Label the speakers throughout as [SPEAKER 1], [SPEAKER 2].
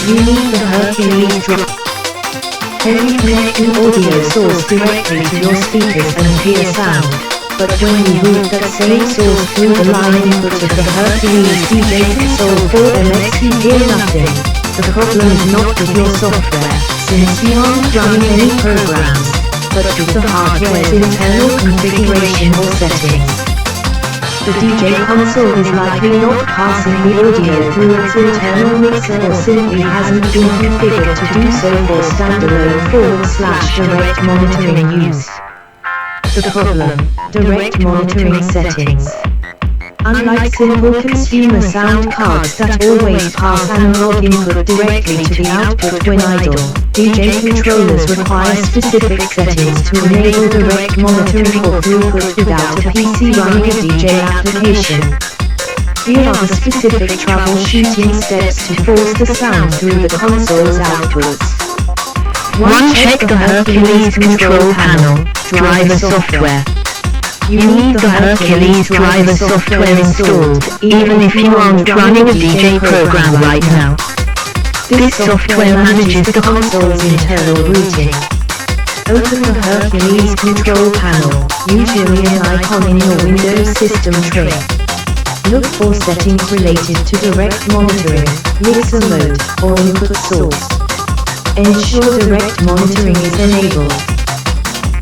[SPEAKER 1] You need the Hercules drop. Can you connect an audio source directly to your speakers and hear sound? But when you route that same source through the line input of the Hercules DJ console 4MX, you hear nothing. The problem is not with your software, since you aren't running any programs, but with the hardware's internal configuration or settings. The DJ console is likely not passing the audio through its internal mixer or simply hasn't been configured to do so for standalone/direct monitoring use. The problem: direct monitoring settings. Unlike simple consumer sound cards that always pass analog input directly to the output when idle, DJ controllers require specific settings to enable direct monitoring or throughput without a PC running a DJ application. Here are the specific troubleshooting steps to force the sound through the console's outputs.
[SPEAKER 2] 1. Check the Hercules control panel, driver software. You need the Hercules driver software installed, even if you aren't running a DJ program right now. This software manages the console's internal routing.
[SPEAKER 1] Open the Hercules control panel, usually an icon in your Windows system tray. Look for settings related to direct monitoring, mixer mode, or input source. Ensure direct monitoring is enabled.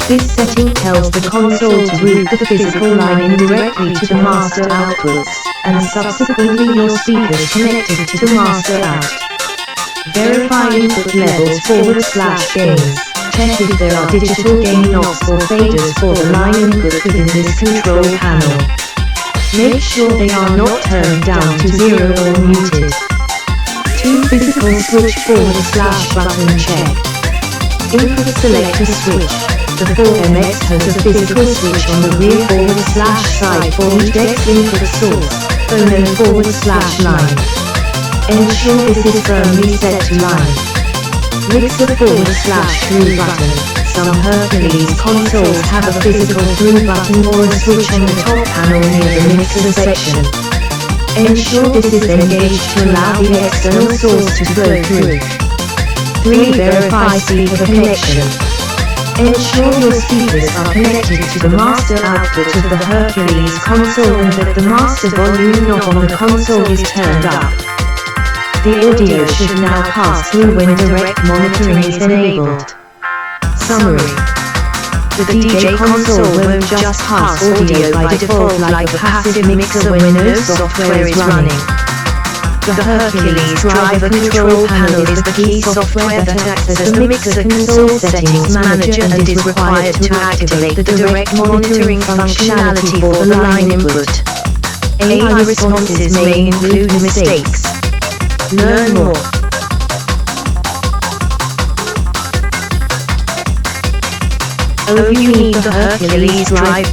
[SPEAKER 1] This setting tells the console to route the physical line indirectly to the master outputs, and subsequently your speakers connected to the master out. Verify input levels /gains. Check if there are digital gain knobs or faders for the line input within this control panel. Make sure they are not turned down to 0 or muted. 2. Physical switch /button check. Input selector switch. The 4MX has a physical switch on the rear /side for each DEX input source, phono /line. Ensure this is firmly set to line. Mixer /through button. Some Hercules consoles have a physical through button or a switch on the top panel near the mixer section. Ensure this is engaged to allow the external source to flow through. 3. Verify speaker connection. Ensure your speakers are connected to the master output of the Hercules console and that the master volume knob on the console is turned up. The audio should now pass through when direct monitoring is enabled. Summary: the DJ console won't just pass audio by default like a passive mixer when no software is running. The Hercules driver control panel is the key software that acts as the mixer console settings manager and is required to activate the direct monitoring functionality for the line input. AI responses may include mistakes. Learn more. Oh, you need the Hercules drive.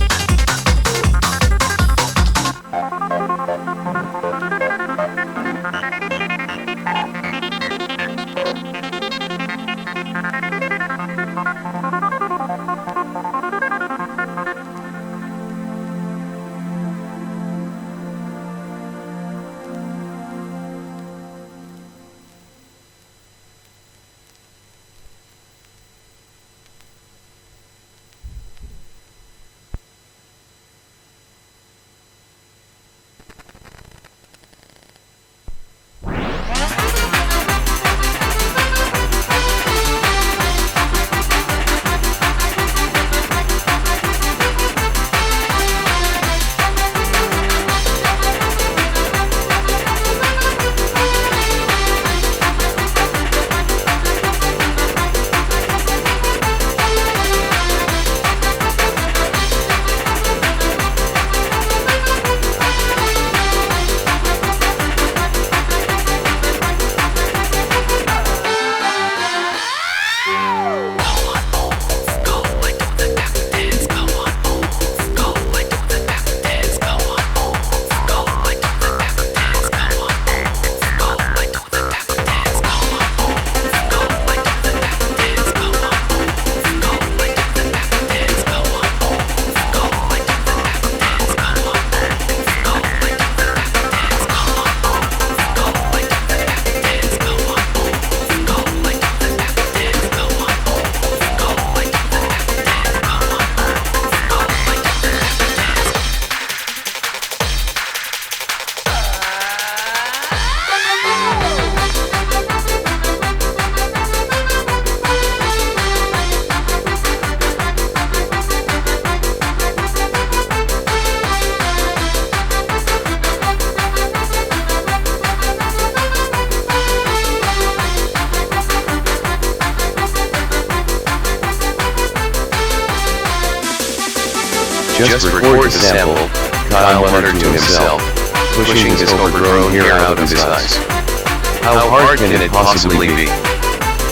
[SPEAKER 3] Just record the sample, Kyle muttered to himself, pushing his overgrown hair out of his eyes. How hard can it possibly be?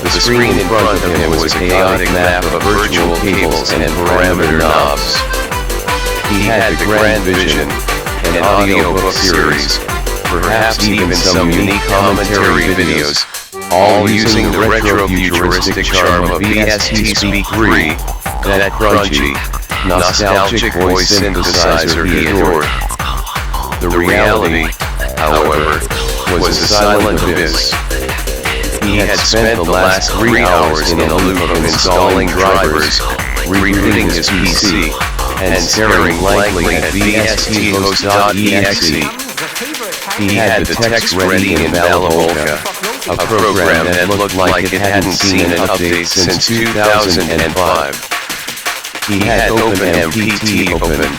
[SPEAKER 3] The screen in front of him was a chaotic map of virtual cables and parameter knobs. He had the Grand Vision, an audiobook series, perhaps even some unique commentary videos, all using the retro-futuristic charm of VSTHOST.EXE, that crunchy, nostalgic voice synthesizer he adored. The reality, however, was a silent abyss. He had spent the last 3 hours in a loop of installing drivers, rebooting his PC, and staring blankly at VSTHOST.EXE. He had the text ready in Valavolka, a program that looked like it hadn't seen an update since 2005. He had OpenMPT open,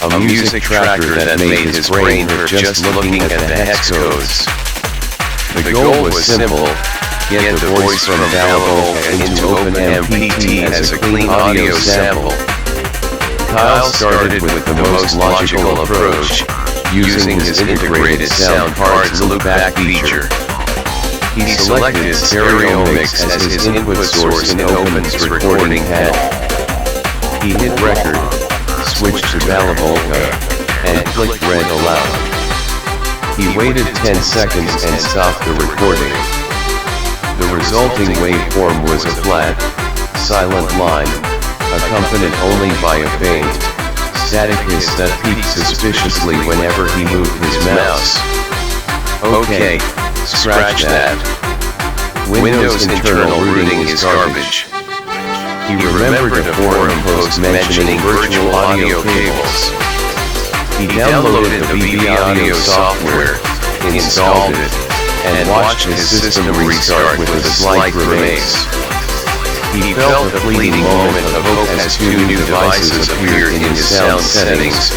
[SPEAKER 3] a music tracker that made his brain hurt just looking at the hex codes. The goal was simple: get the voice from Valavolka into OpenMPT as a clean audio sample. Kyle started with the most logical approach, using his integrated sound card's loopback feature. He selected Stereo Mix as his input source in Open's recording panel. He hit record, switched to Valavolka, and clicked Red Aloud. He waited 10 seconds and stopped the recording. The resulting waveform was a flat, silent line, accompanied only by a faint, static hiss that peaked suspiciously whenever he moved his mouse. Okay, scratch that. Windows internal rooting is garbage. He remembered a forum post mentioning virtual audio cables. He downloaded the VB Audio software, installed it, and watched his system restart with a slight grimace. He felt a fleeting moment of hope as 2 new devices appeared in his sound settings,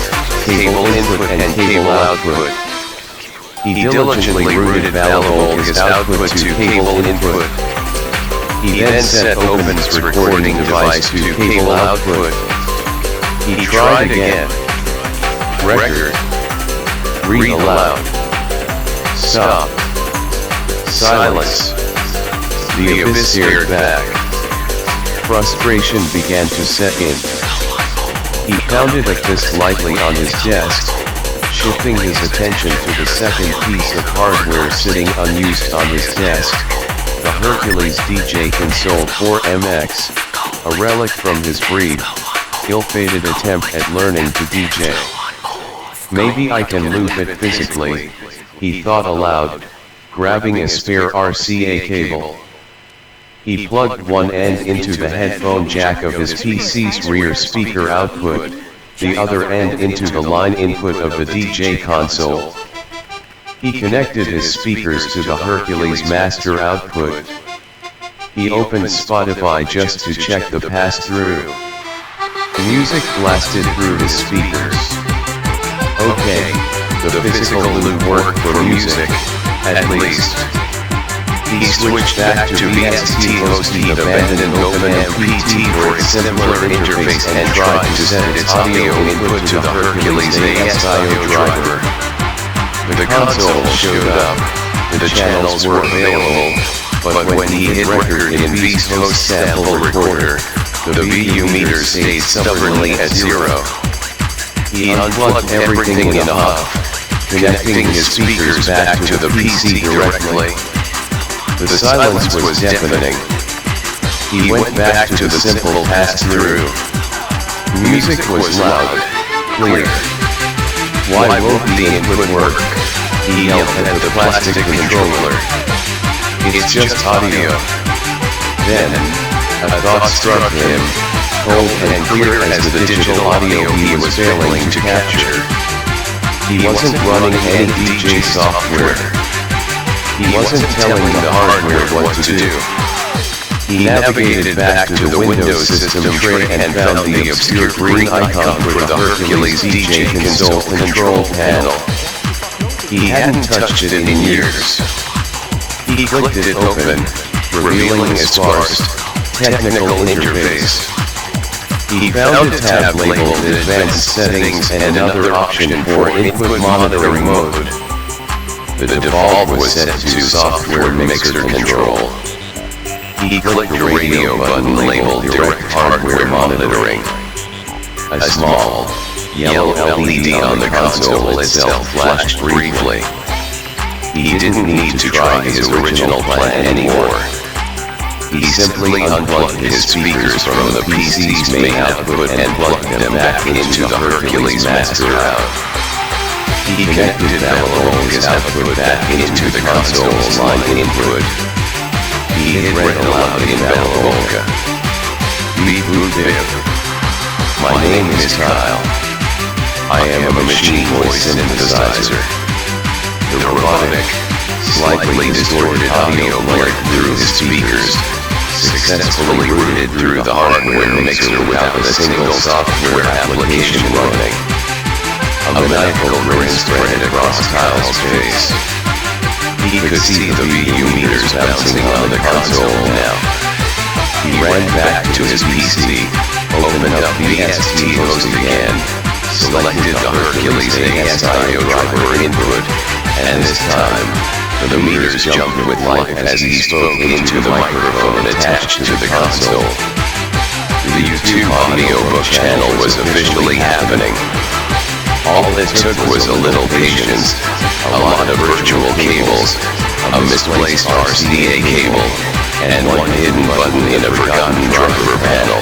[SPEAKER 3] cable input and cable output. He diligently routed Valavolka's output to cable input. He then set Open's recording device to cable output. He tried again. Record. Read aloud. Stop. Silence. The abyss stared back. Frustration began to set in. He pounded a fist lightly on his desk, shifting his attention to the second piece of hardware sitting unused on his desk, the Hercules DJ Console 4MX, a relic from his breed, ill-fated attempt at learning to DJ. Maybe I can loop it physically, he thought aloud, grabbing a spare RCA cable. He plugged one end into the headphone jack of his PC's rear speaker output, the other end into the line input of the DJ console. He connected his speakers to the Hercules master output. He opened Spotify just to check the pass-through. The music blasted through his speakers. Okay, the physical loop worked for music, at least. He switched back to VSTHOST, abandoned OpenMPT for a simpler interface and tried to send its audio input to the Hercules ASIO driver. The console showed up, the channels were available, but when he hit record in VSTHOST sample recorder, the VU meter stayed stubbornly at 0. He unplugged everything in a huff, connecting his speakers back to the PC directly. The silence was deafening. He went back to the simple pass-through. Music was loud, clear. Why won't the input work? He yelled at the plastic controller. It's just audio. Then, a thought struck him, cold and clear as the digital audio he was failing to capture. He wasn't running any DJ software. He wasn't telling the hardware what to do. He navigated back to the Windows system tray and found the obscure green icon for the Hercules DJ Console control panel. He hadn't touched it in years. He clicked it open, revealing a sparse, technical interface. He found a tab labeled Advanced Settings and another option for Input Monitoring Mode. The default was set to Software Mixer Control. He clicked the radio button labeled Direct Hardware Monitoring. A small, yellow LED on the console itself flashed briefly. He didn't need to try his original plan anymore. He simply unplugged his speakers from the PC's main output and plugged them back into the Hercules master out. He connected Bellavoca's output back into the console's line input. He hit red aloud in Bellavoca. Reboot BIP. My name is Kyle. I am a machine voice synthesizer. The robotic, slightly distorted audio blared through his speakers, successfully routed through the hardware mixer without a single software application running. A maniacal grin spread across Kyle's face. He could see the VU meters bouncing on the console now. He ran back to his PC, opened up VSTHOST again, selected the Hercules ASIO driver input, and this time, the meters jumped with life as he spoke into the microphone attached to the console. The YouTube audiobook channel was officially happening. All it took was a little patience, a lot of virtual cables, a misplaced RCA cable, and one hidden button in a forgotten driver panel.